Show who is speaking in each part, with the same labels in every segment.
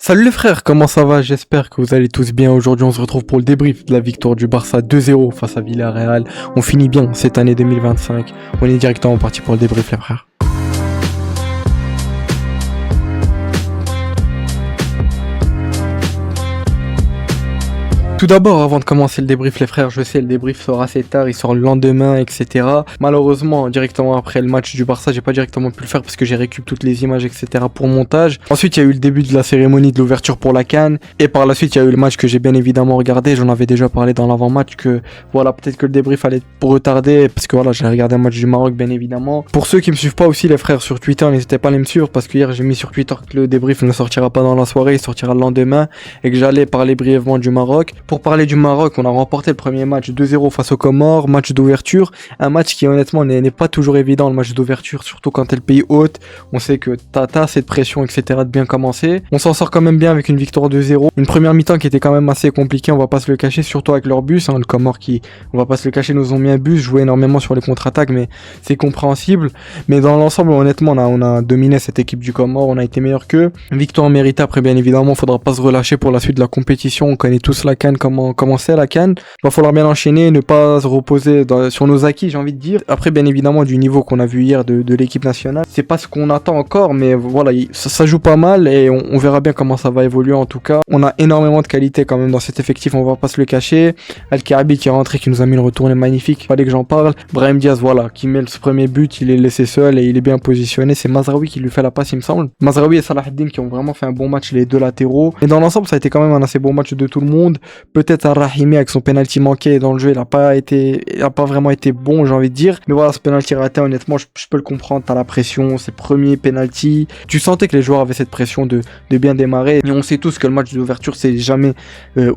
Speaker 1: Salut les frères, comment ça va? J'espère que vous allez tous bien. Aujourd'hui, on se retrouve pour le débrief de la victoire du Barça 2-0 face à Villarreal. On finit bien cette année 2025. On est directement parti pour le débrief les frères. Tout d'abord, avant de commencer le débrief, les frères, je sais, le débrief sort assez tard, il sort le lendemain, etc. Malheureusement, directement après le match du Barça, j'ai pas directement pu le faire parce que j'ai récupéré toutes les images, etc. pour montage. Ensuite, il y a eu le début de la cérémonie de l'ouverture pour la CAN. Et par la suite, il y a eu le match que j'ai bien évidemment regardé. J'en avais déjà parlé dans l'avant-match que, voilà, peut-être que le débrief allait être pour retarder parce que voilà, j'ai regardé un match du Maroc, bien évidemment. Pour ceux qui me suivent pas aussi, les frères, sur Twitter, n'hésitez pas à aller me suivre parce que hier, j'ai mis sur Twitter que le débrief ne sortira pas dans la soirée, il sortira le lendemain et que j'allais parler brièvement du Maroc. Pour parler du Maroc, on a remporté le premier match 2-0 face aux Comores, match d'ouverture, un match qui honnêtement n'est pas toujours évident, le match d'ouverture, surtout quand t'es le pays hôte, on sait que t'as cette pression, etc. de bien commencer. On s'en sort quand même bien avec une victoire 2-0, une première mi-temps qui était quand même assez compliquée, on va pas se le cacher, surtout avec leur bus, le Comores qui, on va pas se le cacher, nous ont mis un bus, joué énormément sur les contre-attaques, mais c'est compréhensible. Mais dans l'ensemble, honnêtement, on a dominé cette équipe du Comores, on a été meilleur qu'eux. Victoire méritée, après bien évidemment, faudra pas se relâcher pour la suite de la compétition, on connaît tous la CAN, comment c'est la CAN. Il va falloir bien enchaîner, ne pas se reposer sur nos acquis, j'ai envie de dire. Après, bien évidemment, du niveau qu'on a vu hier de l'équipe nationale, c'est pas ce qu'on attend encore, mais voilà, ça joue pas mal et on verra bien comment ça va évoluer en tout cas. On a énormément de qualité quand même dans cet effectif, on va pas se le cacher. Al-Karabi qui est rentré, qui nous a mis le retourné magnifique, fallait que j'en parle. Brahim Diaz, voilà, qui met ce premier but, il est laissé seul et il est bien positionné. C'est Mazraoui qui lui fait la passe, il me semble. Mazraoui et Salah Eddine qui ont vraiment fait un bon match, les deux latéraux. Et dans l'ensemble, ça a été quand même un assez bon match de tout le monde. Peut-être Rahimi avec son penalty manqué dans le jeu, il a pas vraiment été bon, j'ai envie de dire. Mais voilà, ce penalty raté, honnêtement, je peux le comprendre. T'as la pression, c'est le premier penalty. Tu sentais que les joueurs avaient cette pression de bien démarrer. Et on sait tous que le match d'ouverture, c'est jamais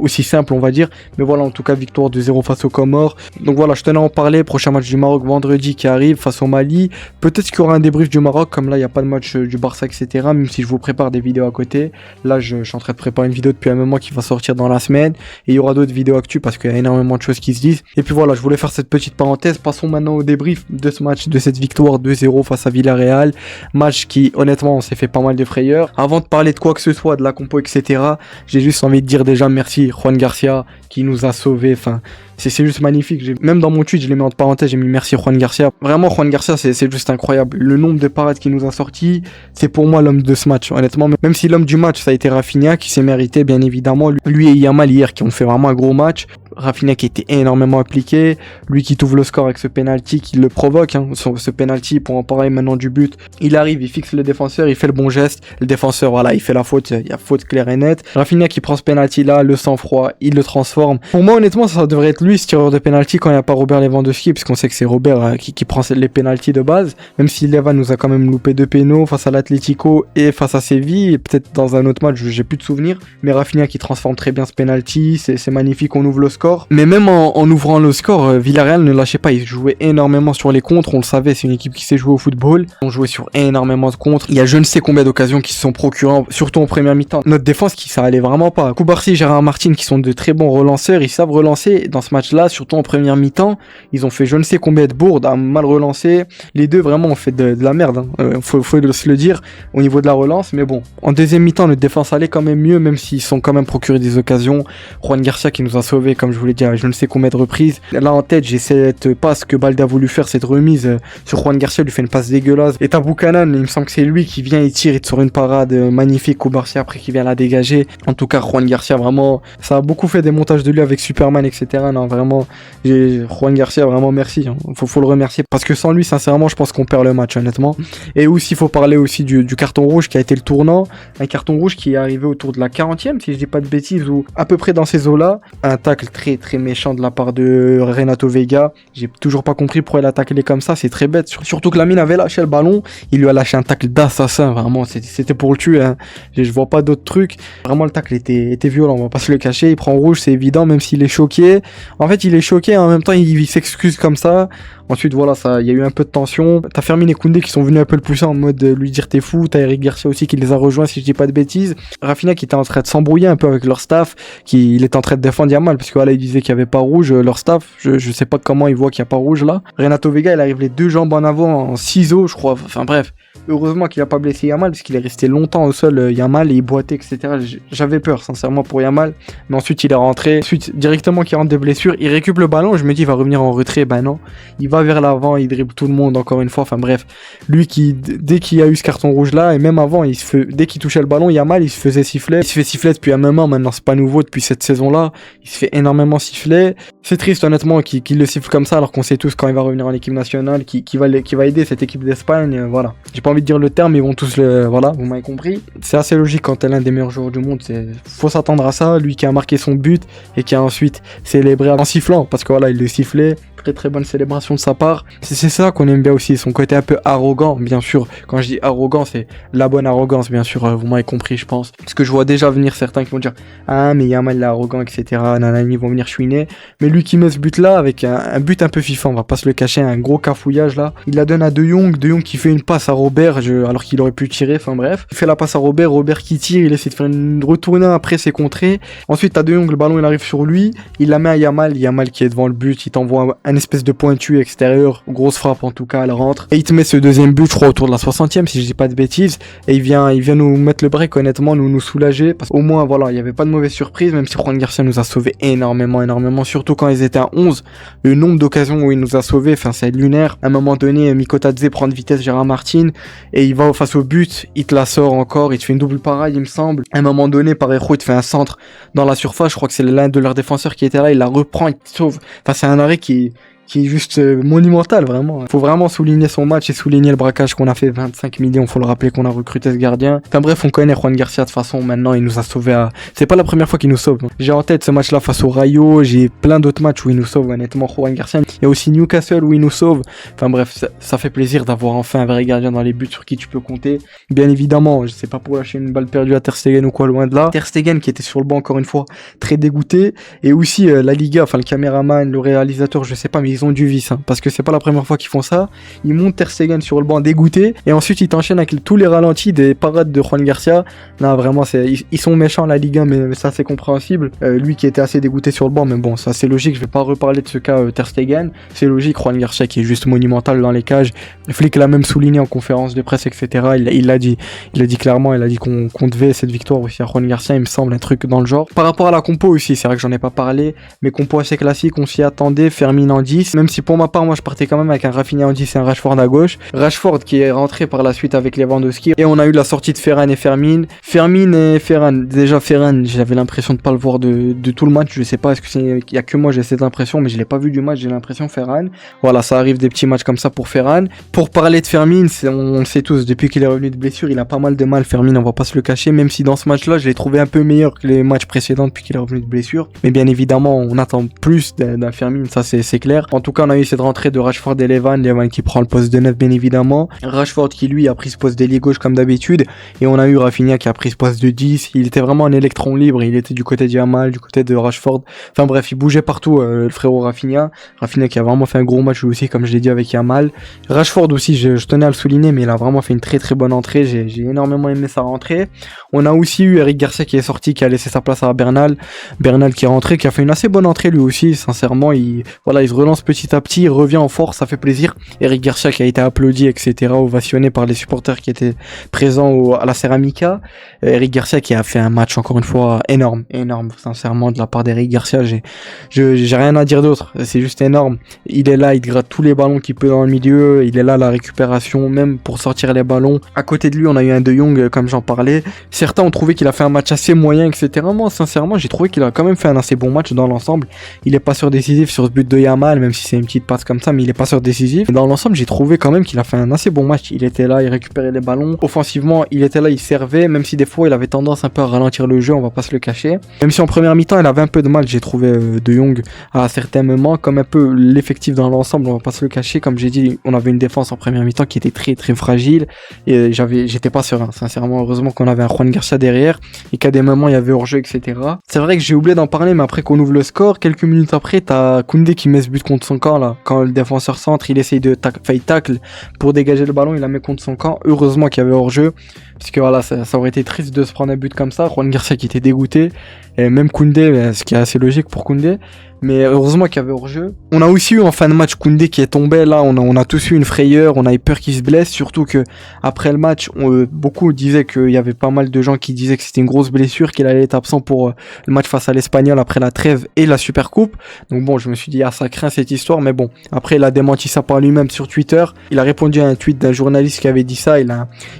Speaker 1: aussi simple, on va dire. Mais voilà, en tout cas, victoire 2-0 face aux Comores. Donc voilà, je tenais à en parler. Prochain match du Maroc vendredi qui arrive face au Mali. Peut-être qu'il y aura un débrief du Maroc, comme là, il n'y a pas de match du Barça, etc. Même si je vous prépare des vidéos à côté. Là, je suis en train de préparer une vidéo depuis un moment qui va sortir dans la semaine. Et il y aura d'autres vidéos actu parce qu'il y a énormément de choses qui se disent. Et puis voilà, je voulais faire cette petite parenthèse. Passons maintenant au débrief de ce match, de cette victoire 2-0 face à Villarreal. Match qui, honnêtement, on s'est fait pas mal de frayeurs. Avant de parler de quoi que ce soit, de la compo, etc., j'ai juste envie de dire déjà merci Juan Garcia qui nous a sauvés. Enfin, c'est juste magnifique. Même dans mon tweet, je l'ai mis entre parenthèses, j'ai mis merci Juan Garcia. Vraiment, Juan Garcia, c'est juste incroyable. Le nombre de parades qu'il nous a sorti, c'est pour moi l'homme de ce match. Honnêtement, même si l'homme du match, ça a été Rafinha, qui s'est mérité, bien évidemment. Lui et Yamal hier, qui ont fait vraiment un gros match. Rafinha qui était énormément appliqué, lui qui t'ouvre le score avec ce penalty, qui le provoque, ce penalty pour en parler maintenant du but. Il arrive, il fixe le défenseur, il fait le bon geste, le défenseur, voilà, il fait la faute, il y a faute claire et nette. Rafinha qui prend ce penalty là, le sang-froid, il le transforme. Pour moi, honnêtement, ça devrait être lui ce tireur de penalty quand il n'y a pas Robert Lewandowski, puisqu'on sait que c'est Robert qui prend les penalties de base, même si Levan nous a quand même loupé 2 pénaux face à l'Atlético et face à Séville, et peut-être dans un autre match, j'ai plus de souvenirs, mais Rafinha qui transforme très bien ce penalty, c'est magnifique, on ouvre le score. Mais même en ouvrant le score, Villarreal ne lâchait pas, ils jouaient énormément sur les contres, on le savait, c'est une équipe qui sait jouer au football, on jouait sur énormément de contres, il y a je ne sais combien d'occasions qui se sont procurées, surtout en première mi-temps. Notre défense ça allait vraiment pas. Koubarsi et Gérard Martin qui sont de très bons relanceurs, ils savent relancer dans ce match-là, surtout en première mi-temps, ils ont fait je ne sais combien de bourdes, mal relancé, les deux vraiment ont fait de la merde, faut se le dire au niveau de la relance, mais bon, en deuxième mi-temps, notre défense allait quand même mieux, même s'ils sont quand même procuré des occasions. Juan Garcia qui nous a sauvés, comme je vous l'ai dit, je ne sais combien de reprises. Là en tête, j'ai cette passe que Balde a voulu faire, cette remise sur Juan Garcia, lui fait une passe dégueulasse. Et t'as Buchanan, il me semble que c'est lui qui vient, il tire, il te sort une parade magnifique. Koubarsi après qui vient la dégager. En tout cas, Juan Garcia, vraiment, ça a beaucoup fait des montages de lui avec Superman, etc. Non, vraiment, Juan Garcia, vraiment merci. Faut le remercier parce que sans lui, sincèrement, je pense qu'on perd le match, honnêtement. Et aussi, il faut parler aussi du carton rouge qui a été le tournant. Un carton rouge qui est arrivé autour de la 40e, si je dis pas de bêtises, ou à peu près dans ces eaux-là. Un tacle très très méchant de la part de Renato Veiga. J'ai toujours pas compris pourquoi il a taclé comme ça, c'est très bête. Surtout que Lamine avait lâché le ballon, il lui a lâché un tacle d'assassin, vraiment, c'était pour le tuer. Je vois pas d'autres trucs. Vraiment, le tacle était violent, on va pas se le cacher. Il prend rouge, c'est évident, même s'il est choqué. En fait, il est choqué, en même temps, il s'excuse comme ça. Ensuite, voilà, il y a eu un peu de tension. T'as Fermin et Koundé qui sont venus un peu le pousser en mode lui dire t'es fou. T'as Eric Garcia aussi qui les a rejoints, si je dis pas de bêtises. Rafinha qui était en train de s'embrouiller un peu avec leur staff, il était en train de défendre Yamal, parce que voilà, ils disaient qu'il y avait pas rouge, leur staff, je sais pas comment ils voient qu'il y a pas rouge là. Renato Vega, il arrive les 2 jambes en avant en ciseaux, je crois, enfin bref. Heureusement qu'il a pas blessé Yamal parce qu'il est resté longtemps au sol, Yamal, et il boitait, etc. J'avais peur sincèrement pour Yamal, mais ensuite il est rentré, ensuite directement qu'il rentre de blessure, il récupère le ballon, je me dis il va revenir en retrait, ben non, il va vers l'avant, il dribble tout le monde encore une fois, enfin bref, lui qui dès qu'il a eu ce carton rouge là, et même avant, dès qu'il touchait le ballon, Yamal il se faisait siffler, il se fait siffler depuis un moment, maintenant c'est pas nouveau depuis cette saison là, il se fait énormément siffler, c'est triste honnêtement qu'il le siffle comme ça alors qu'on sait tous quand il va revenir en équipe nationale, qui va aider cette équipe d'Espagne, voilà. J'ai pas envie de dire le terme, ils vont tous voilà, vous m'avez compris. C'est assez logique quand t'es l'un des meilleurs joueurs du monde, faut s'attendre à ça, lui qui a marqué son but et qui a ensuite célébré en sifflant, parce que voilà, il le sifflait, très bonne célébration de sa part. C'est ça qu'on aime bien aussi, son côté un peu arrogant, bien sûr. Quand je dis arrogant, c'est la bonne arrogance, bien sûr, vous m'avez compris, je pense. Parce que je vois déjà venir certains qui vont dire ah mais Yamal il est arrogant, etc. Nanani, ils vont venir chouiner. Mais lui qui met ce but là avec un but un peu FIFA, on va pas se le cacher, un gros cafouillage là, il la donne à De Jong qui fait une passe à Robert alors qu'il aurait pu tirer, enfin bref, il fait la passe à Robert qui tire, il essaie de faire une retournée, après c'est contré, ensuite à De Jong, le ballon il arrive sur lui, il la met à Yamal qui est devant le but, il t'envoie un espèce de pointu extérieur, grosse frappe en tout cas, elle rentre, et il te met ce deuxième but, je crois autour de la 60e si je dis pas de bêtises, et il vient nous mettre le break, honnêtement, nous soulager, parce qu'au moins voilà, il y avait pas de mauvaise surprise, même si Juan Garcia nous a sauvé énormément, surtout quand ils étaient à 11, le nombre d'occasions où il nous a sauvé, enfin c'est lunaire. À un moment donné, Mikotadze prend de vitesse Gérard Martin et il va face au but, il te la sort encore, il te fait une double pareille il me semble. À un moment donné, Parejo il te fait un centre dans la surface, je crois que c'est l'un de leurs défenseurs qui était là, il la reprend, il te sauve. Enfin c'est un arrêt qui est juste monumental, vraiment. Faut vraiment souligner son match et souligner le braquage qu'on a fait, 25 millions, faut le rappeler qu'on a recruté ce gardien. Enfin bref, on connaît Juan Garcia de toute façon, maintenant il nous a sauvé C'est pas la première fois qu'il nous sauve. J'ai en tête ce match-là face au Rayo, j'ai plein d'autres matchs où il nous sauve, honnêtement, Juan Garcia. Il y a aussi Newcastle où il nous sauve. Enfin bref, ça fait plaisir d'avoir enfin un vrai gardien dans les buts sur qui tu peux compter. Bien évidemment, je sais pas pour lâcher une balle perdue à Ter Stegen ou quoi, loin de là. Ter Stegen qui était sur le banc encore une fois, très dégoûté. Et aussi la Liga, enfin le caméraman, le réalisateur, je sais pas, mais ils ont du vice, hein, parce que c'est pas la première fois qu'ils font ça. Ils montent Ter Stegen sur le banc dégoûté et ensuite ils t'enchaînent avec tous les ralentis des parades de Juan Garcia. Là vraiment ils sont méchants la Ligue 1, mais ça c'est compréhensible. Lui qui était assez dégoûté sur le banc, mais bon ça c'est logique, je vais pas reparler de ce cas Ter Stegen, c'est logique. Juan Garcia qui est juste monumental dans les cages. Flick l'a même souligné en conférence de presse, etc. Il l'a dit clairement, il a dit qu'on devait cette victoire aussi à Juan Garcia, il me semble, un truc dans le genre. Par rapport à la compo aussi, c'est vrai que j'en ai pas parlé, mais compo assez classique, on s'y attendait. Fermin en 10, même si pour ma part moi je partais quand même avec un Rafinha en 10 et un Rashford à gauche. Rashford qui est rentré par la suite avec Lewandowski, et on a eu la sortie de Ferran et Fermin. Déjà Ferran, j'avais l'impression de pas le voir de tout le match, je sais pas, est-ce que il y a que moi j'ai cette impression, mais je l'ai pas vu du match, j'ai l'impression. Ferran, voilà, ça arrive des petits matchs comme ça pour Ferran. Pour parler de Fermin, on le sait tous, depuis qu'il est revenu de blessure, il a pas mal de mal, Fermin, on va pas se le cacher, même si dans ce match-là, je l'ai trouvé un peu meilleur que les matchs précédents depuis qu'il est revenu de blessure. Mais bien évidemment, on attend plus d'un Fermin, ça c'est clair. En tout cas, on a eu cette rentrée de Rashford et Levan qui prend le poste de 9, bien évidemment. Rashford qui lui a pris ce poste d'ailier gauche comme d'habitude, et on a eu Rafinha qui a pris ce poste de 10. Il était vraiment un électron libre, il était du côté de Yamal, du côté de Rashford. Enfin bref, il bougeait partout, le frérot Rafinha qui a vraiment fait un gros match lui aussi, comme je l'ai dit, avec Yamal. Rashford aussi, je tenais à le souligner, mais il a vraiment fait une très bonne entrée, j'ai énormément aimé sa rentrée. On a aussi eu Eric Garcia qui est sorti, qui a laissé sa place à Bernal qui est rentré, qui a fait une assez bonne entrée lui aussi, sincèrement. Il se relance petit à petit, il revient en force, ça fait plaisir. Eric Garcia qui a été applaudi, etc., ovationné par les supporters qui étaient présents à la Ceramica. Eric Garcia qui a fait un match encore une fois énorme, sincèrement, de la part d'Eric Garcia, j'ai rien à dire d'autre, c'est juste énorme. Il est là, il gratte tous les ballons qu'il peut dans le milieu, il est là à la récupération, même pour sortir les ballons. À côté de lui, on a eu un De Jong, comme j'en parlais. Certains ont trouvé qu'il a fait un match assez moyen, etc. Moi, sincèrement, j'ai trouvé qu'il a quand même fait un assez bon match dans l'ensemble. Il est passeur décisif sur ce but de Yamal, même si c'est une petite passe comme ça, mais il est passeur décisif. Et dans l'ensemble, j'ai trouvé quand même qu'il a fait un assez bon match. Il était là, il récupérait les ballons. Offensivement, il était là, il servait, même si des fois, il avait tendance un peu à ralentir le jeu, on va pas se le cacher. Même si en première mi-temps, il avait un peu de mal, j'ai trouvé De Jong à certains moments, comme un peu l'effectif dans l'ensemble, on va pas se le cacher. Comme j'ai dit, on avait une défense en première mi-temps qui était très fragile, et j'étais pas serein, sincèrement. Heureusement qu'on avait un Juan Garcia derrière, et qu'à des moments, il y avait hors-jeu, etc. C'est vrai que j'ai oublié d'en parler, mais après qu'on ouvre le score, quelques minutes après, t'as Koundé qui met ce but contre son camp, là. Quand le défenseur centre, il essaye de tacle pour dégager le ballon, il la met contre son camp. Heureusement qu'il y avait hors-jeu. parce que voilà, ça aurait été triste de se prendre un but comme ça. Juan Garcia qui était dégoûté, et même Koundé, ce qui est assez logique pour Koundé. Mais heureusement qu'il y avait hors-jeu. On a aussi eu en fin de match Koundé qui est tombé. Là, on a tous eu une frayeur. On a eu peur qu'il se blesse. Surtout que après le match, beaucoup disaient qu'il y avait pas mal de gens qui disaient que c'était une grosse blessure, qu'il allait être absent pour le match face à l'Espagnol après la trêve et la Supercoupe. Donc bon, je me suis dit, ah, ça craint cette histoire. Mais bon, après, il a démenti ça par lui-même sur Twitter. Il a répondu à un tweet d'un journaliste qui avait dit ça. Il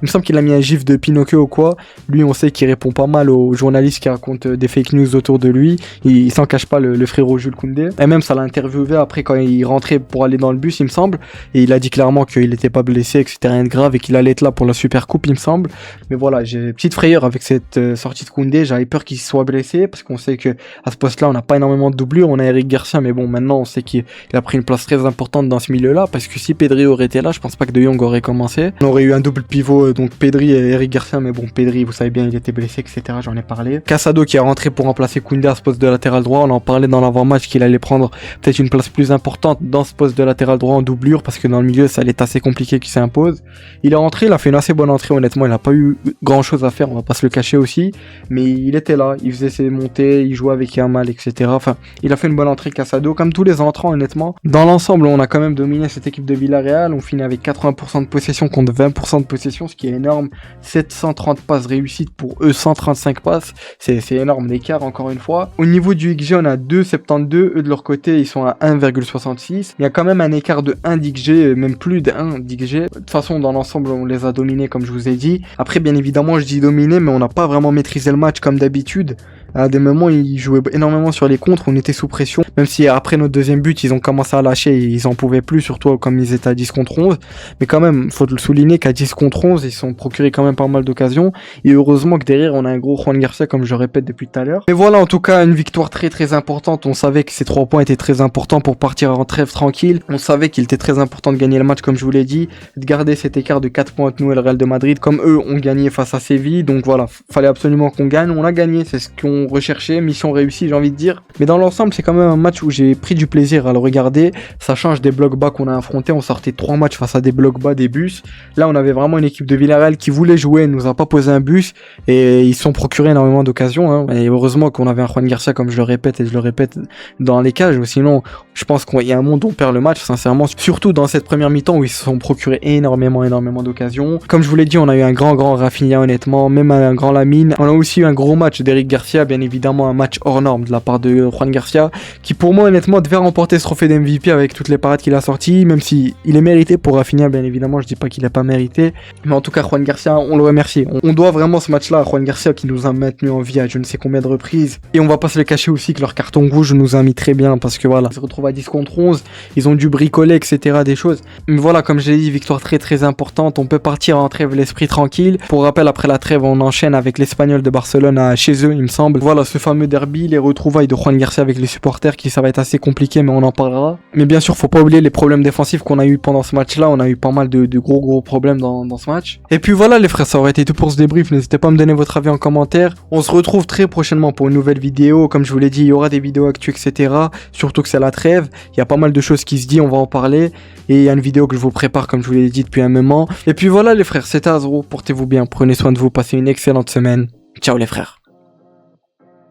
Speaker 1: me semble qu'il a mis un gif de Pinocchio ou quoi. Lui, on sait qu'il répond pas mal aux journalistes qui racontent des fake news autour de lui. Il s'en cache pas, le frérot Jules Koundé. Et même ça l'a interviewé après quand il rentrait pour aller dans le bus, il me semble, et il a dit clairement qu'il n'était pas blessé, que c'était rien de grave et qu'il allait être là pour la Supercoupe, il me semble. Mais voilà, j'ai une petite frayeur avec cette sortie de Koundé. J'avais peur qu'il soit blessé parce qu'on sait que à ce poste-là on n'a pas énormément de doublures. On a Eric Garcia, mais bon, maintenant on sait qu'il a pris une place très importante dans ce milieu-là, parce que si Pedri aurait été là, je pense pas que De Jong aurait commencé. On aurait eu un double pivot, donc Pedri et Eric Garcia, mais bon, Pedri, vous savez bien, il était blessé, etc. J'en ai parlé. Casado qui est rentré pour remplacer Koundé à ce poste de latéral droit. On en parlait dans l'avant-match qu'il allait prendre peut-être une place plus importante dans ce poste de latéral droit en doublure, parce que dans le milieu ça allait être assez compliqué qu'il s'impose. Il est rentré, il a fait une assez bonne entrée, honnêtement. Il n'a pas eu grand chose à faire, on va pas se le cacher aussi, mais il était là, il faisait ses montées, il jouait avec Yamal, etc. Enfin, il a fait une bonne entrée, Casado, comme tous les entrants, honnêtement. Dans l'ensemble, on a quand même dominé cette équipe de Villarreal. On finit avec 80% de possession contre 20% de possession, ce qui est énorme. 730 passes réussites pour eux, 135 passes, c'est énorme l'écart, encore une fois. Au niveau du XG, on a 2,72, eux de leur côté ils sont à 1,66. Il y a quand même un écart de 1 d'XG, même plus de 1 d'XG. De toute façon, dans l'ensemble, on les a dominés, comme je vous ai dit. Après, bien évidemment, je dis dominés, mais on n'a pas vraiment maîtrisé le match comme d'habitude. À des moments, ils jouaient énormément sur les contres, on était sous pression. Même si après notre deuxième but, ils ont commencé à lâcher, ils en pouvaient plus, surtout comme ils étaient à 10 contre 11. Mais quand même, faut le souligner qu'à 10 contre 11, ils se sont procurés quand même pas mal d'occasions. Et heureusement que derrière, on a un gros Juan Garcia, comme je le répète depuis tout à l'heure. Mais voilà, en tout cas, une victoire très très importante. On savait que ces 3 points étaient très importants pour partir en trêve tranquille. On savait qu'il était très important de gagner le match, comme je vous l'ai dit, de garder cet écart de 4 points entre nous et le Real de Madrid, comme eux ont gagné face à Séville. Donc voilà, fallait absolument qu'on gagne. On a gagné, c'est ce qu'on recherchait, mission réussie, j'ai envie de dire. Mais dans l'ensemble, c'est quand même un match où j'ai pris du plaisir à le regarder. Ça change des blocs bas qu'on a affrontés. On sortait 3 matchs face à des blocs bas, des bus. Là, on avait vraiment une équipe de Villarreal qui voulait jouer, nous a pas posé un bus et ils se sont procurés énormément d'occasions, hein. Et heureusement qu'on avait un Juan Garcia, comme je le répète et je le répète, dans les cages. Sinon, je pense qu'il y a un monde où on perd le match, sincèrement. Surtout dans cette première mi-temps où ils se sont procurés énormément d'occasions. Comme je vous l'ai dit, on a eu un grand Rafinha, honnêtement, même un grand Lamine. On a aussi eu un gros match d'Eric Garcia, bien évidemment un match hors norme de la part de Juan Garcia, qui pour moi, honnêtement, devait remporter ce trophée d'MVP avec toutes les parades qu'il a sorties, même si il est mérité pour Rafinha, bien évidemment, je dis pas qu'il a pas mérité. Mais en tout cas, Juan Garcia, on le remercie. On doit vraiment ce match-là à Juan Garcia qui nous a maintenu en vie à je ne sais combien de reprises. Et on va pas se le cacher aussi que leur carton rouge nous a mis très bien, parce que voilà, ils se retrouvent à 10 contre 11, ils ont dû bricoler, etc. des choses. Mais voilà, comme je l'ai dit, victoire très très importante. On peut partir en trêve l'esprit tranquille. Pour rappel, après la trêve, on enchaîne avec l'Espagnol de Barcelone chez eux, il me semble. Voilà, ce fameux derby, les retrouvailles de Juan Garcia avec les supporters, qui ça va être assez compliqué, mais on en parlera. Mais bien sûr, faut pas oublier les problèmes défensifs qu'on a eu pendant ce match-là. On a eu pas mal de gros problèmes dans ce match. Et puis voilà les frères, ça aurait été tout pour ce débrief. N'hésitez pas à me donner votre avis en commentaire. On se retrouve très prochainement pour une nouvelle vidéo. Comme je vous l'ai dit, il y aura des vidéos actuelles, etc. Surtout que c'est la trêve. Il y a pas mal de choses qui se disent, on va en parler. Et il y a une vidéo que je vous prépare, comme je vous l'ai dit depuis un moment. Et puis voilà les frères, c'était Azro. Portez-vous bien, prenez soin de vous, passez une excellente semaine. Ciao les frères.